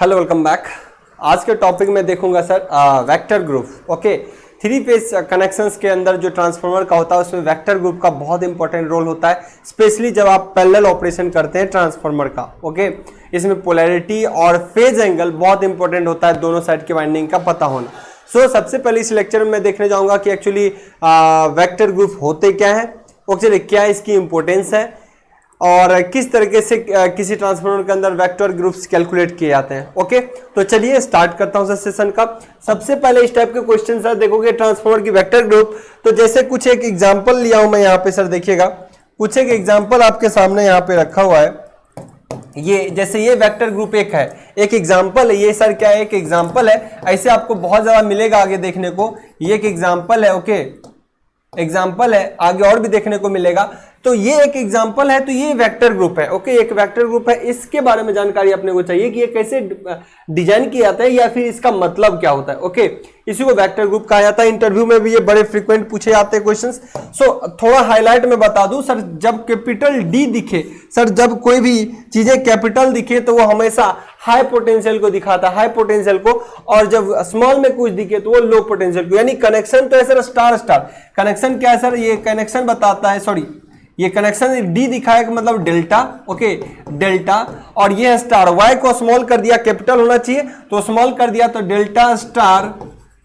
Hello welcome back. आज के topic में देखूंगा sir vector group. Okay, three phase connections के अंदर जो ट्रांसफार्मर का होता है उसमें वेक्टर ग्रुप का बहुत इंपॉर्टेंट रोल होता है, स्पेशली जब आप पैरेलल ऑपरेशन करते हैं ट्रांसफार्मर का। ओके, इसमें पोलैरिटी और फेज एंगल बहुत इंपॉर्टेंट होता है, दोनों साइड के वाइंडिंग का पता होना। सबसे पहले इस लेक्चर में मैं देखने जाऊंगा कि एक्चुअली वेक्टर ग्रुप होते क्या है, एक्चुअली क्या इसकी इंपॉर्टेंस है और किस तरीके से किसी ट्रांसफार्मर के अंदर वेक्टर ग्रुप्स कैलकुलेट किए जाते हैं। ओके, तो चलिए स्टार्ट करता हूं सर सेशन का। सबसे पहले इस टाइप के क्वेश्चन सर देखोगे ट्रांसफार्मर की वेक्टर ग्रुप, तो जैसे कुछ एक एग्जांपल लिया हूं मैं यहाँ पे सर, देखिएगा कुछ एक एग्जांपल आपके सामने यहाँ पे रखा हुआ है। ये जैसे ये वेक्टर ग्रुप एक है, एक एग्जांपल है ये सर, क्या है, एक एग्जांपल है। ऐसे आपको बहुत ज्यादा मिलेगा आगे देखने को। ये एक एग्जांपल है, ओके, एग्जाम्पल है, आगे और भी देखने को मिलेगा। तो ये एक एग्जाम्पल है, तो ये वेक्टर ग्रुप है। ओके, एक वेक्टर ग्रुप है, इसके बारे में जानकारी अपने को चाहिए कि ये कैसे डिजाइन किया जाता है या फिर इसका मतलब क्या होता है। ओके, इसी को वेक्टर ग्रुप कहा जाता है। इंटरव्यू में भी ये बड़े फ्रीक्वेंट पूछे जाते हैं क्वेश्चंस। थोड़ा हाईलाइट में बता दूं सर, जब कैपिटल डी दिखे सर, जब कोई भी चीजें कैपिटल दिखे तो वो हमेशा हाई पोटेंशियल को दिखाता है, हाई पोटेंशियल को, और जब स्मॉल में कुछ दिखे तो वो लो पोटेंशियल को। यानी कनेक्शन तो है सर स्टार स्टार। कनेक्शन क्या है सर, ये कनेक्शन बताता है, सॉरी ये कनेक्शन डी दिखाया मतलब डेल्टा। ओके, डेल्टा, और ये है स्टार। वाई को स्मॉल कर दिया, कैपिटल होना चाहिए तो स्मॉल कर दिया, तो डेल्टा स्टार,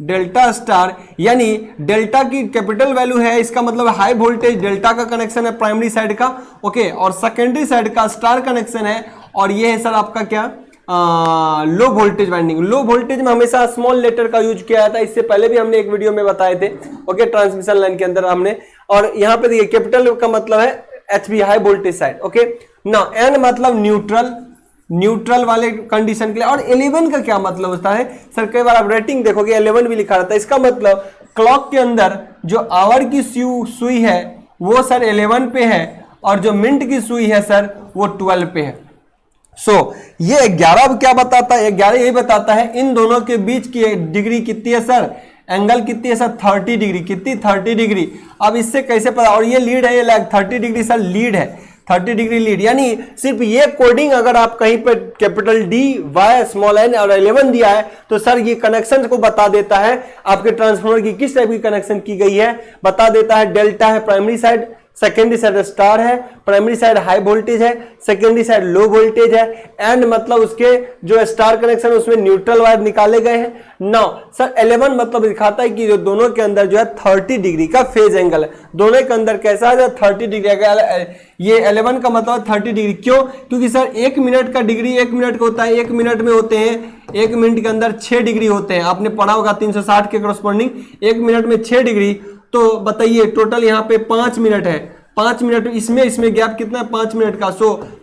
डेल्टा स्टार। यानी डेल्टा की कैपिटल वैल्यू है, इसका मतलब हाई वोल्टेज डेल्टा का कनेक्शन है प्राइमरी साइड का। ओके, और सेकेंडरी साइड का स्टार कनेक्शन है, और ये है सर आपका क्या, low voltage winding. Low voltage में हमेशा स्मॉल लेटर का यूज किया जाता है, इससे पहले भी हमने एक वीडियो में बताए थे। ओके, ट्रांसमिशन लाइन के अंदर हमने, और यहाँ पे देखिए कैपिटल का मतलब है HV, high voltage side. Okay ना, एन मतलब न्यूट्रल, न्यूट्रल वाले कंडीशन के लिए। और 11 का क्या मतलब होता है सर, कई बार आप रेटिंग देखोगे 11 भी लिखा रहता है। इसका मतलब क्लॉक के अंदर जो आवर की सुई है वो सर 11 पे है, और जो मिनट की सुई है सर वो 12 पे है। ये 11 क्या बताता है, 11 यही बताता है इन दोनों के बीच की डिग्री कितनी है सर, एंगल कितनी है सर, 30 डिग्री। कितनी, 30 डिग्री। अब इससे कैसे पता, और ये लीड है, ये लैग, 30 डिग्री सर लीड है, 30 डिग्री लीड। यानी सिर्फ ये कोडिंग अगर आप कहीं पे capital D Y small N और 11 दिया है तो सर ये कनेक्शन को बता देता है आपके ट्रांसफार्मर की किस टाइप की कनेक्शन की गई है, बता देता है। डेल्टा है primary side, secondary side star है, प्राइमरी साइड हाई वोल्टेज है, सेकेंडरी साइड लो वोल्टेज है, एंड मतलब उसके जो स्टार कनेक्शन है उसमें न्यूट्रल वायर निकाले गए हैं। नाउ सर 11 मतलब दिखाता है कि जो दोनों के अंदर जो है 30 डिग्री का फेज एंगल है, दोनों के अंदर कैसा है 30 डिग्री का। ये 11 का मतलब 30 डिग्री। क्यों? क्योंकि सर 1 मिनट का डिग्री 1 मिनट का होता है, 1 मिनट में होते हैं, 1 मिनट के अंदर 6 डिग्री होते हैं। आपने पढ़ा होगा 360 के करस्पॉन्डिंग 1 मिनट में 6 डिग्री। तो बताइए टोटल यहाँ पे 5 मिनट है, 5 मिनट इसमें गैप कितना है, 5 मिनट का।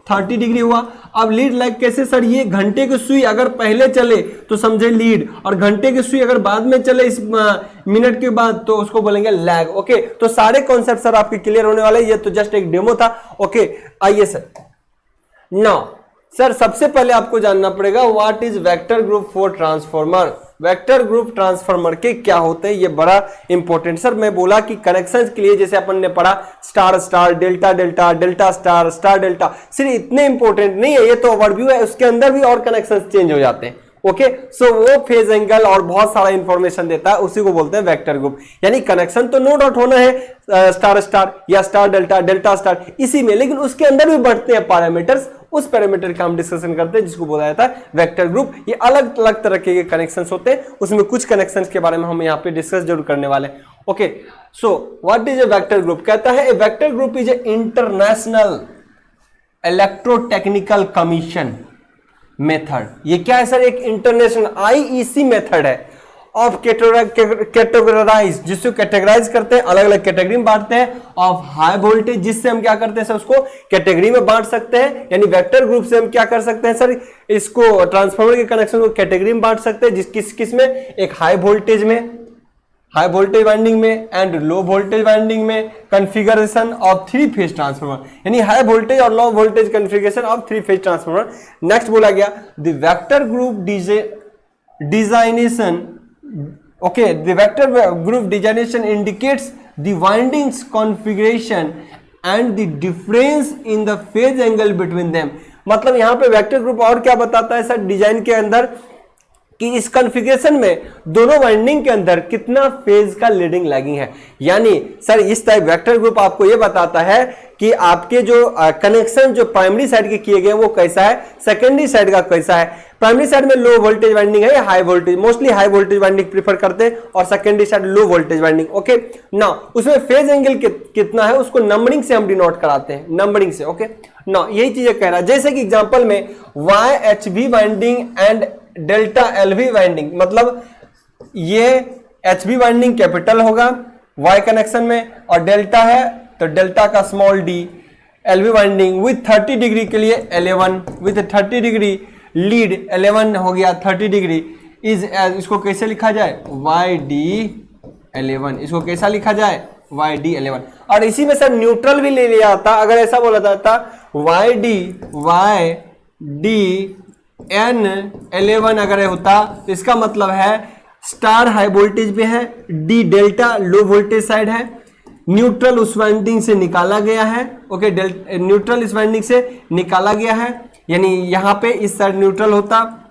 30 डिग्री हुआ। अब लीड लैग कैसे सर, ये घंटे की सुई अगर पहले चले तो समझे लीड, और घंटे की सुई अगर बाद में चले इस मिनट के बाद तो उसको बोलेंगे लैग। ओके, तो सारे कॉन्सेप्ट सर आपके क्लियर होने वाले। ये तो जस्ट एक डेमो था। ओके, आइए सर। नाउ सर सबसे पहले आपको जानना पड़ेगा what is vector group for transformer. Vector group transformer के क्या होते हैं, ये बड़ा इंपॉर्टेंट। सर मैं बोला कि कनेक्शंस के लिए जैसे अपन ने पढ़ा star star, delta delta, delta star, star delta, सिर्फ इतने इंपॉर्टेंट नहीं है, ये तो ओवरव्यू है, उसके अंदर भी और कनेक्शंस चेंज हो जाते हैं। ओके, वो फेज एंगल और बहुत सारा इंफॉर्मेशन देता है, उसी को बोलते हैं वेक्टर ग्रुप। यानी कनेक्शन तो नो डाउट होना है स्टार स्टार या स्टार डेल्टा, डेल्टा स्टार इसी में, लेकिन उसके अंदर भी बढ़ते हैं पैरामीटर्स, उस पैरामीटर का हम डिस्कशन करते हैं जिसको बोला जाता है वेक्टर ग्रुप। ये अलग अलग तरह के कनेक्शंस होते हैं, उसमें कुछ कनेक्शंस के बारे में हम यहाँ पे डिस्कस जरूर करने वाले हैं। Okay, what is a vector group? कहता है a vector group is a international electrotechnical commission method. ये क्या है सर, एक इंटरनेशनल आईईसी मेथड है ऑफ कैटेगराइज, जिसको कैटेगराइज करते हैं, अलग अलग कैटेगरी में बांटते हैं, ऑफ हाई वोल्टेज, जिससे हम क्या करते हैं सर उसको कैटेगरी में बांट सकते हैं। यानी वेक्टर ग्रुप से हम क्या कर सकते हैं सर, इसको ट्रांसफार्मर के कनेक्शन को कैटेगरी में बांट सकते हैं, किस में, एक हाई वोल्टेज में, हाई वोल्टेज वाइंडिंग में, एंड लो वोल्टेज वाइंडिंग में, कॉन्फ़िगरेशन ऑफ 3 फेज ट्रांसफार्मर। यानी हाई वोल्टेज और low voltage configuration of 3 phase transformer. Next बोला गया the vector group designation. Okay, the vector group designation indicates the windings configuration and the difference in the phase angle between them. मतलब यहाँ पे vector group और क्या बताता है sir design के अंदर कि इस कॉन्फ़िगरेशन में दोनों वाइंडिंग के अंदर कितना फेज का लीडिंग लैगिंग है। यानी सर इस टाइप वेक्टर ग्रुप आपको यह बताता है कि आपके जो कनेक्शन जो प्राइमरी साइड के किए गए वो कैसा है, सेकेंडरी साइड का कैसा है। प्राइमरी साइड में लो वोल्टेज वाइंडिंग है या high voltage, mostly high voltage winding prefer करते हैं, और secondary side low voltage winding. Okay ना, उसमें फेज एंगल कितना है उसको नंबरिंग से हम डिनोट कराते हैं, नंबरिंग से। ओके ना, यही चीजें कह रहा है। जैसे कि एग्जांपल में YHV winding and delta LV winding, मतलब ये HV वाइंडिंग कैपिटल होगा Y कनेक्शन में, और डेल्टा है तो डेल्टा का small d। LV winding with 30 degree के लिए L11 with 30 degree lead, L11 हो गया 30 डिग्री इज, इसको कैसे लिखा जाए YD11, इसको कैसा लिखा जाए YD11। और इसी में सर न्यूट्रल भी ले लिया था, अगर ऐसा बोला जाता YD11 अगर होता तो इसका मतलब है स्टार हाई वोल्टेज पे है, D delta low voltage side है, न्यूट्रल उस वाइंडिंग से निकाला गया है। ओके, न्यूट्रल इस वाइंडिंग से निकाला गया है, यानी यहां पे इस साइड न्यूट्रल होता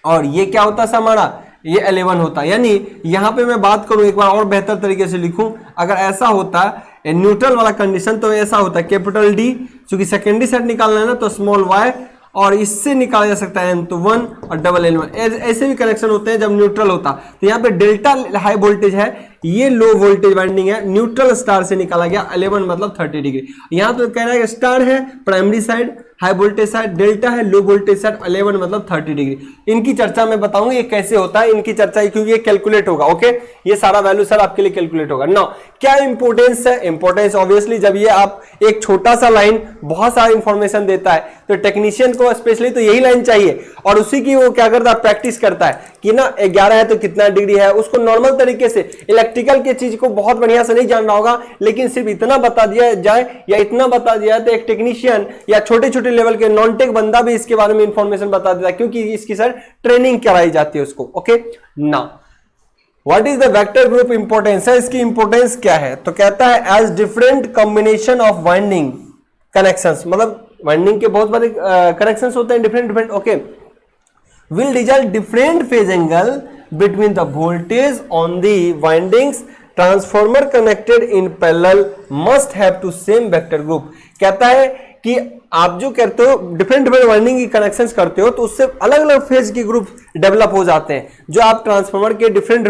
और ये क्या होता सर हमारा, ये 11 होता। यानी यहां पे मैं बात करूं एक बार और बेहतर तरीके से लिखूं, अगर ऐसा होता न्यूट्रल वाला कंडीशन तो ऐसा होता कैपिटल डी, क्योंकि सेकेंडरी साइड निकालना है ना तो स्मॉल y, और इससे निकाला जा सकता है n तो 1 और डबल L1। ऐसे भी कनेक्शन होते हैं जब न्यूट्रल होता। तो यहाँ पे डेल्टा हाई वोल्टेज है, ये लो वोल्टेज वाइंडिंग है, न्यूट्रल स्टार से निकाला गया 11 मतलब 30 डिग्री। यहाँ तो कह रहा है स्टार है primary side high voltage side, delta है लो वोल्टेज साइड, 11 मतलब 30 डिग्री। इनकी चर्चा मैं बताऊंगा ये कैसे होता है, इनकी चर्चा क्योंकि ये कैलकुलेट होगा। ओके, ये सारा वैल्यू सर आपके लिए कैलकुलेट होगा। नाउ क्या इंपोर्टेंस है, इंपोर्टेंस ऑब्वियसली जब ये आप एक छोटा सा लाइन बहुत सारा इंफॉर्मेशन देता है तो टेक्नीशियन को स्पेशली तो यही लाइन चाहिए, और उसी की वो क्या करता है प्रैक्टिस करता है कि ना 11 है तो कितना डिग्री है, उसको नॉर्मल तरीके से इलेक्ट्रिकल के चीज को बहुत बढ़िया से नहीं जानना होगा, लेकिन सिर्फ इतना बता दिया जाए या इतना बता दिया तो एक टेक्नीशियन या छोटे छोटे लेवल के नॉन टेक बंदा भी इसके बारे में इंफॉर्मेशन बता देता है, क्योंकि इसकी सर ट्रेनिंग कराई जाती है उसको। ओके ना, what is the vector group importance है, इसकी इंपोर्टेंस क्या है, तो कहता है as different combination of winding connections, मतलब वाइंडिंग के बहुत बड़े कनेक्शंस होते हैं different. Okay, will result different phase angle between the voltage on the windings, transformer connected in parallel must have to same vector group। कहता है कि आप जो करते हो डिफरेंट वाइंडिंग की कनेक्शंस करते हो तो उससे अलग अलग फेज के ग्रुप डेवलप हो जाते हैं। जो आप ट्रांसफार्मर के डिफरेंट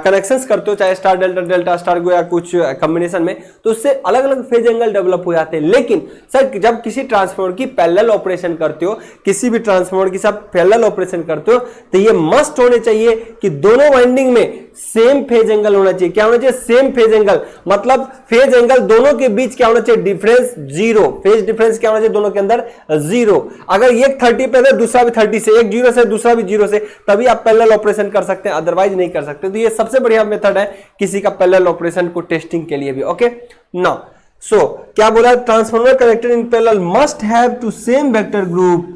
कनेक्शंस करते हो, चाहे स्टार डेल्टा डेल्टा स्टार को या कुछ कॉम्बिनेशन में, तो उससे अलग अलग फेज एंगल डेवलप हो जाते हैं। लेकिन सर जब किसी ट्रांसफार्मर की पैरेलल ऑपरेशन करते हो, किसी भी ट्रांसफार्मर की सब पैरेलल ऑपरेशन करते हो, तो ये मस्ट होने चाहिए कि दोनों वाइंडिंग में सेम फेज एंगल होना चाहिए। क्या होना चाहिए, सेम फेज एंगल, मतलब फेज एंगल दोनों के बीच क्या होना चाहिए, डिफरेंस जीरो, फेज डिफरेंस क्या होना चाहिए दोनों के अंदर, जीरो। अगर एक 30 पे है दूसरा भी 30 से, एक जीरो से दूसरा भी जीरो से, तभी आप पैरेलल ऑपरेशन कर सकते हैं, अदरवाइज नहीं कर सकते। तो ये सबसे बढ़िया मेथड है किसी का पैरेलल ऑपरेशन को टेस्टिंग के लिए भी। ओके नाउ सो क्या बोला, transformer connected in parallel must have to same vector group.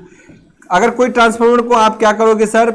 अगर कोई ट्रांसफार्मर को आप क्या करोगे सर,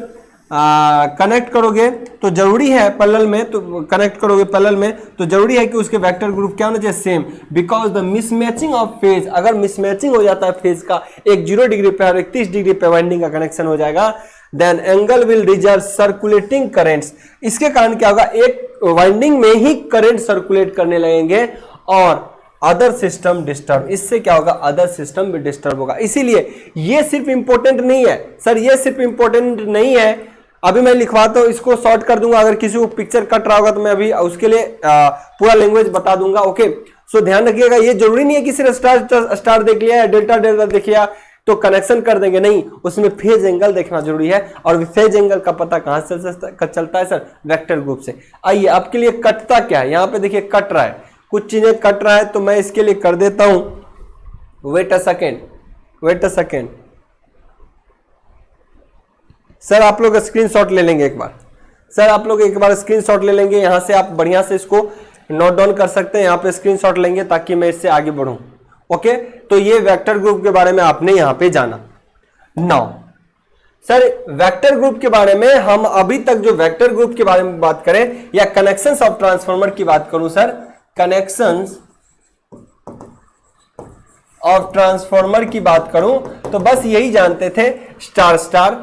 कनेक्ट करोगे तो जरूरी है पैरेलल में, तो कनेक्ट करोगे पैरेलल में तो जरूरी है कि उसके वेक्टर ग्रुप क्या होना चाहिए, same, because the mismatching of phase, अगर मिसमैचिंग हो जाता है फेज का, एक 0 डिग्री पे और 31 डिग्री पे वाइंडिंग का कनेक्शन हो जाएगा, then angle will result circulating currents. इसके कारण क्या होगा, एक वाइंडिंग में ही करंट सर्कुलेट करने लगेंगे और अदर सिस्टम डिस्टर्ब, इससे क्या होगा, अदर सिस्टम भी डिस्टर्ब होगा। इसीलिए ये सिर्फ इंपॉर्टेंट नहीं है सर, ये सिर्फ इंपॉर्टेंट नहीं है। अभी मैं लिखवाता हूं, इसको शॉर्ट कर दूंगा, अगर किसी को पिक्चर कट रहा होगा तो मैं अभी उसके लिए पूरा लैंग्वेज बता दूंगा। ओके सो ध्यान रखिएगा, ये जरूरी नहीं है कि सिर्फ स्टार देख लिया या डेल्टा डेल्टा देख लिया तो कनेक्शन कर देंगे, नहीं, उसमें फेज एंगल देखना जरूरी है। और फेज एंगल का पता कहां से चलता है सर, वेक्टर ग्रुप से। आइए आपके लिए कटता क्या है, यहां पे देखिए कट रहा है, कुछ चीजें कट रहा है, तो मैं इसके लिए कर देता हूं, वेट अ सेकेंड सर, आप लोग स्क्रीनशॉट ले लेंगे एक बार, सर आप लोग एक बार स्क्रीनशॉट ले लेंगे, यहां से आप बढ़िया से इसको नोट डाउन कर सकते हैं, यहां पे स्क्रीनशॉट लेंगे ताकि मैं इससे आगे बढ़ूं। ओके, तो ये वेक्टर ग्रुप के बारे में आपने यहां पे जाना। नाउ सर वेक्टर ग्रुप के बारे में हम अभी तक जो वेक्टर ग्रुप के बारे में बात करें या कनेक्शंस ऑफ ट्रांसफार्मर की बात करूं सर, कनेक्शंस ऑफ ट्रांसफॉर्मर की बात करूं तो बस यही जानते थे, star star,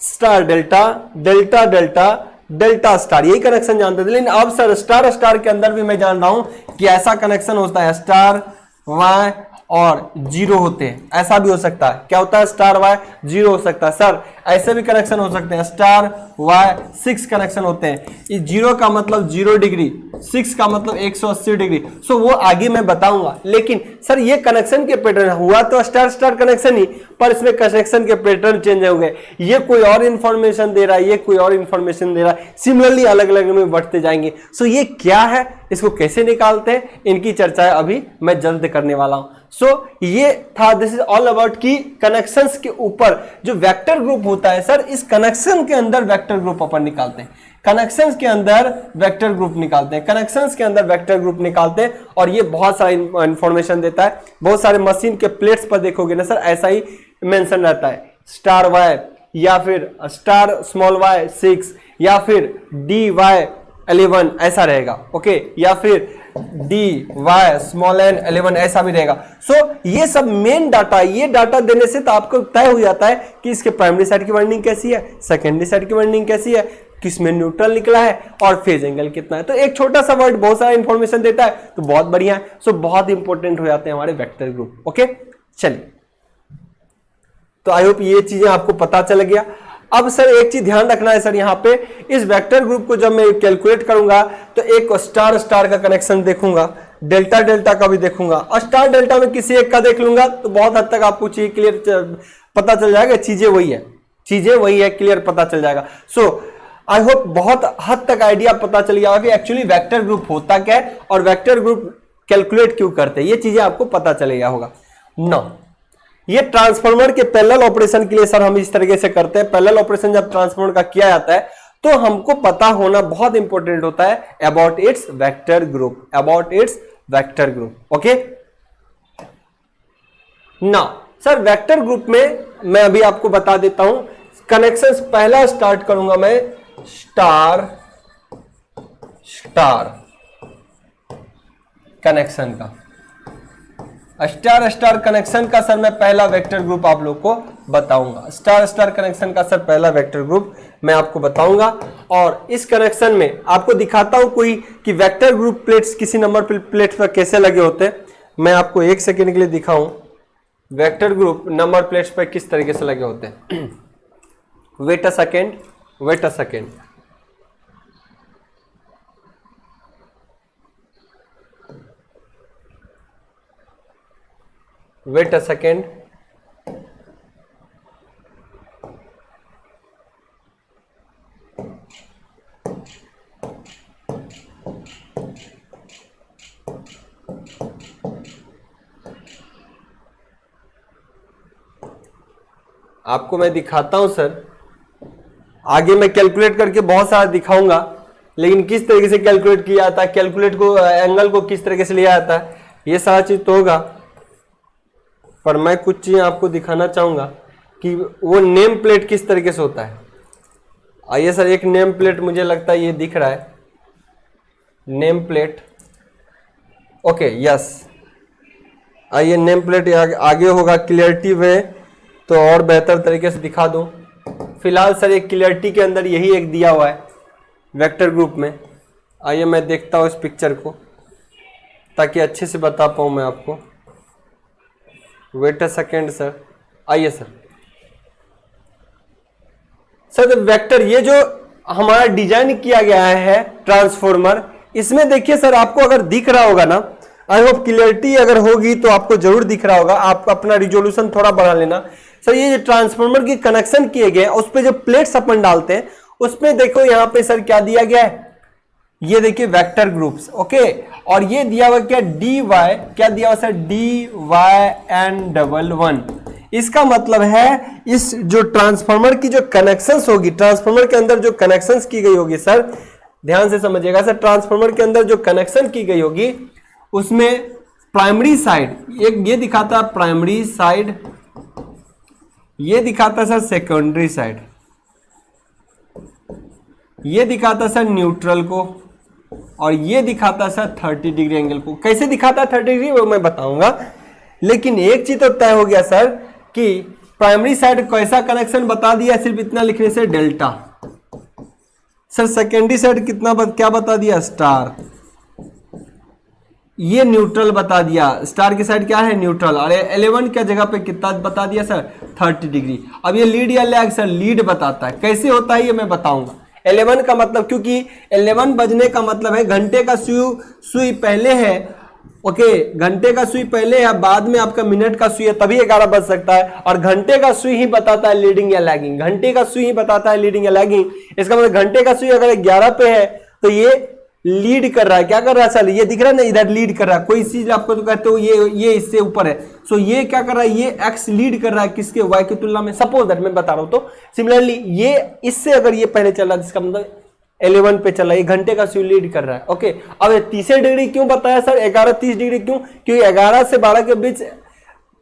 star delta, delta delta, delta star, यही कनेक्शन जानते थे। लेकिन अब सर स्टार स्टार के अंदर भी मैं जान रहा हूं कि ऐसा कनेक्शन होता है, स्टार वाई और जीरो होते हैं, ऐसा भी हो सकता है। क्या होता है? स्टार वाई जीरो हो सकता है। सर ऐसे भी कनेक्शन हो सकते हैं, स्टार वाई 6 कनेक्शन होते हैं। इस जीरो का मतलब 0 डिग्री, 6 का मतलब 180 डिग्री। सो वो आगे मैं बताऊंगा। लेकिन सर ये कनेक्शन के पैटर्न हुआ तो स्टार स्टार कनेक्शन ही, पर इसमें कनेक्शन के पैटर्न चेंज हो गए। ये कोई और इंफॉर्मेशन दे रहा है, ये कोई और इंफॉर्मेशन दे रहा है, सिमिलरली अलग अलग में बढ़ते जाएंगे। सो ये क्या है, इसको कैसे निकालते हैं, इनकी चर्चा अभी मैं जल्द करने वाला हूं। सो ये था, दिस इज ऑल अबाउट की कनेक्शंस के ऊपर जो वेक्टर ग्रुप होता है। सर इस कनेक्शन के अंदर वेक्टर ग्रुप अपन निकालते हैं, कनेक्शंस के अंदर वेक्टर ग्रुप निकालते हैं, कनेक्शंस के अंदर वेक्टर ग्रुप निकालते हैं। और ये बहुत सारा इंफॉर्मेशन देता है। बहुत सारे मशीन के प्लेट्स पर देखोगे ना सर, ऐसा ही मेंशन रहता है, स्टार वाई या फिर स्टार स्मॉल वाई 6 या फिर डी वाई 11 ऐसा रहेगा, ओके, या फिर डी वाई स्मॉल एन 11 ऐसा भी रहेगा। सो ये सब मेन डाटा, ये डाटा देने से तो आपको तय हो जाता है कि इसके प्राइमरी साइड की वाइंडिंग कैसी है, सेकेंडरी साइड की वाइंडिंग कैसी है, किसमें न्यूट्रल निकला है और फेज एंगल कितना है। तो एक छोटा सा वर्ड बहुत सारा इंफॉर्मेशन देता है, तो बहुत बढ़िया है। सो बहुत इंपॉर्टेंट हो जाते हैं हमारे वेक्टर ग्रुप। ओके चलिए, तो आई होप ये चीजें आपको पता चल गया। अब सर एक चीज ध्यान रखना है सर, यहाँ पे इस वेक्टर ग्रुप को जब मैं कैलकुलेट करूंगा तो एक स्टार स्टार का कनेक्शन देखूंगा, डेल्टा डेल्टा का भी देखूंगा, और स्टार डेल्टा में किसी एक का देख लूंगा तो बहुत हद तक आपको चीज क्लियर पता चल जाएगा, चीजें वही है, चीजें वही है, क्लियर पता चल जाएगा। सो आई होप बहुत हद तक आइडिया पता चल गया कि एक्चुअली वेक्टर ग्रुप होता क्या है और वेक्टर ग्रुप कैलकुलेट क्यों करते हैं, ये चीजें आपको पता चल गया होगा। नो, ये ट्रांसफार्मर के पैरेलल ऑपरेशन के लिए सर हम इस तरीके से करते हैं। पैरेलल ऑपरेशन जब ट्रांसफार्मर का किया जाता है तो हमको पता होना बहुत इंपॉर्टेंट होता है about it's vector group, about it's vector group. Okay now sir vector group में मैं अभी आपको बता देता हूं कनेक्शंस। पहला स्टार्ट करूंगा मैं स्टार स्टार कनेक्शन का, स्टार स्टार कनेक्शन का सर मैं पहला वेक्टर ग्रुप आप लोग को बताऊंगा। स्टार स्टार कनेक्शन का सर पहला वेक्टर ग्रुप मैं आपको बताऊंगा। और इस कनेक्शन में आपको दिखाता हूं कोई कि वेक्टर ग्रुप प्लेट्स किसी नंबर प्लेट पर कैसे लगे होते हैं। मैं आपको एक सेकेंड के लिए दिखाऊं वेक्टर ग्रुप नंबर प्लेट्स पर किस तरीके से लगे होते हैं। Wait a second, wait a second. Wait a second. आपको मैं दिखाता हूं सर, आगे मैं कैलकुलेट करके बहुत सारा दिखाऊंगा, लेकिन किस तरीके से कैलकुलेट किया जाता है, कैलकुलेट को एंगल को किस तरीके से लिया जाता है, ये सारा चीज तो होगा। पर मैं कुछ चीजें आपको दिखाना चाहूंगा कि वो नेम प्लेट किस तरीके से होता है। आइए सर, एक नेम प्लेट मुझे लगता है ये दिख रहा है, नेम प्लेट। ओके यस, आइए नेम प्लेट आगे होगा क्लियरिटी में तो और बेहतर तरीके से दिखा दूं। फिलहाल सर एक क्लियरिटी के अंदर यही एक दिया हुआ है वेक्टर ग्रुप में। आइए मैं देखता हूं इस पिक्चर को ताकि अच्छे से बता पाऊं मैं आपको। वेट अ सेकेंड सर, आइए सर। सर वेक्टर ये जो हमारा डिजाइन किया गया है ट्रांसफॉर्मर, इसमें देखिए सर आपको अगर दिख रहा होगा ना, आई होप क्लियरिटी अगर होगी तो आपको जरूर दिख रहा होगा। आप अपना रिजोल्यूशन थोड़ा बढ़ा लेना। सर ये जो ट्रांसफॉर्मर की कनेक्शन किए गए उस पर जो प्लेट्स अपन डालते हैं उसमें देखो यहाँ पे सर क्या दिया गया है, ये देखिए वेक्टर ग्रुप्स। ओके, और ये दिया हुआ क्या, डी वाई, क्या दिया हुआ sir, D Y N double one. इसका मतलब है इस जो ट्रांसफार्मर की जो कनेक्शंस होगी, ट्रांसफार्मर के अंदर जो कनेक्शंस की गई होगी सर, ध्यान से समझिएगा सर, ट्रांसफार्मर के अंदर जो कनेक्शन की गई होगी उसमें प्राइमरी साइड एक ये दिखाता है प्राइमरी साइड, ये दिखाता है सर सेकेंडरी साइड, ये दिखाता है सर न्यूट्रल को, और ये दिखाता है सर 30 डिग्री एंगल को। कैसे दिखाता है 30 डिग्री वो मैं बताऊंगा। लेकिन एक चीज तो तय हो गया सर कि प्राइमरी साइड कैसा कनेक्शन बता दिया, सिर्फ इतना लिखने से डेल्टा। सर सेकेंडरी साइड कितना क्या बता दिया, स्टार। ये न्यूट्रल बता दिया, स्टार की साइड क्या है, न्यूट्रल। और 11 क्या जगह पे कितना बता दिया सर, 30 डिग्री। अब ये लीड या लैग, सर लीड बताता है। कैसे होता है ये मैं बताऊंगा। 11 का मतलब, क्योंकि 11 बजने का मतलब है घंटे का सुई पहले है, ओके, घंटे का सुई पहले है, बाद में आपका मिनट का सुई है, तभी 11 बज सकता है। और घंटे का सुई ही बताता है लीडिंग या लैगिंग, घंटे का सुई ही बताता है लीडिंग या लैगिंग। इसका मतलब घंटे का सुई अगर 11 पे है तो ये लीड कर रहा है। क्या कर रहा है सर, ये दिख रहा है ना, इधर लीड कर रहा है। कोई चीज आपको तो कहते हो ये इससे ऊपर है, सो ये क्या कर रहा है, ये एक्स लीड कर रहा है किसके, वाई की तुलना में। सपोज दैट मैं बता रहा हूं, तो सिमिलरली ये इससे अगर ये पहले चल रहा है, जिसका मतलब 11 पे चल रहा है, ये घंटे का सुई लीड कर रहा है। ओके, अब 30 डिग्री क्यों बताया सर, 11:30 डिग्री क्यों, क्योंकि 11 से 12 के बीच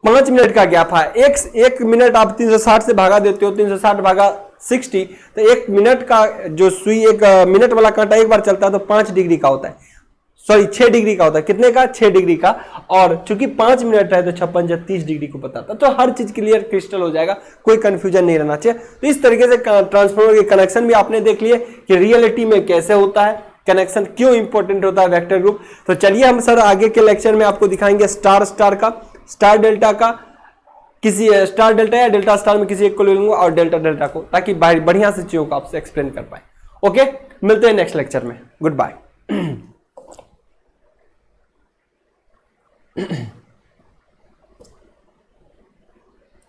5 मिनट का गैप है। एक मिनट आप 360 से भागा देते हो, 360 भागा 60, तो एक मिनट का जो सुई, एक मिनट वाला कांटा एक बार चलता है तो 5 डिग्री का होता है, सॉरी 6 डिग्री का होता है। कितने का, 6 डिग्री का। और चूंकि 5 मिनट है तो 56 या 30 डिग्री को बताता है। तो हर चीज क्लियर क्रिस्टल हो जाएगा, कोई कंफ्यूजन नहीं रहना चाहिए। तो इस तरीके से ट्रांसफार्मर के कनेक्शन भी आपने देख लिए कि रियलिटी में कैसे होता है, कनेक्शन क्यों इंपॉर्टेंट होता है वेक्टर ग्रुप। तो चलिए हम सर आगे के लेक्चर में आपको दिखाएंगे स्टार स्टार का, स्टार डेल्टा का, किसी स्टार डेल्टा या डेल्टा स्टार में किसी एक को ले लूंगा, और डेल्टा डेल्टा को, ताकि बढ़िया से चीजों को आपसे एक्सप्लेन कर पाए। ओके, मिलते हैं नेक्स्ट लेक्चर में। Good bye.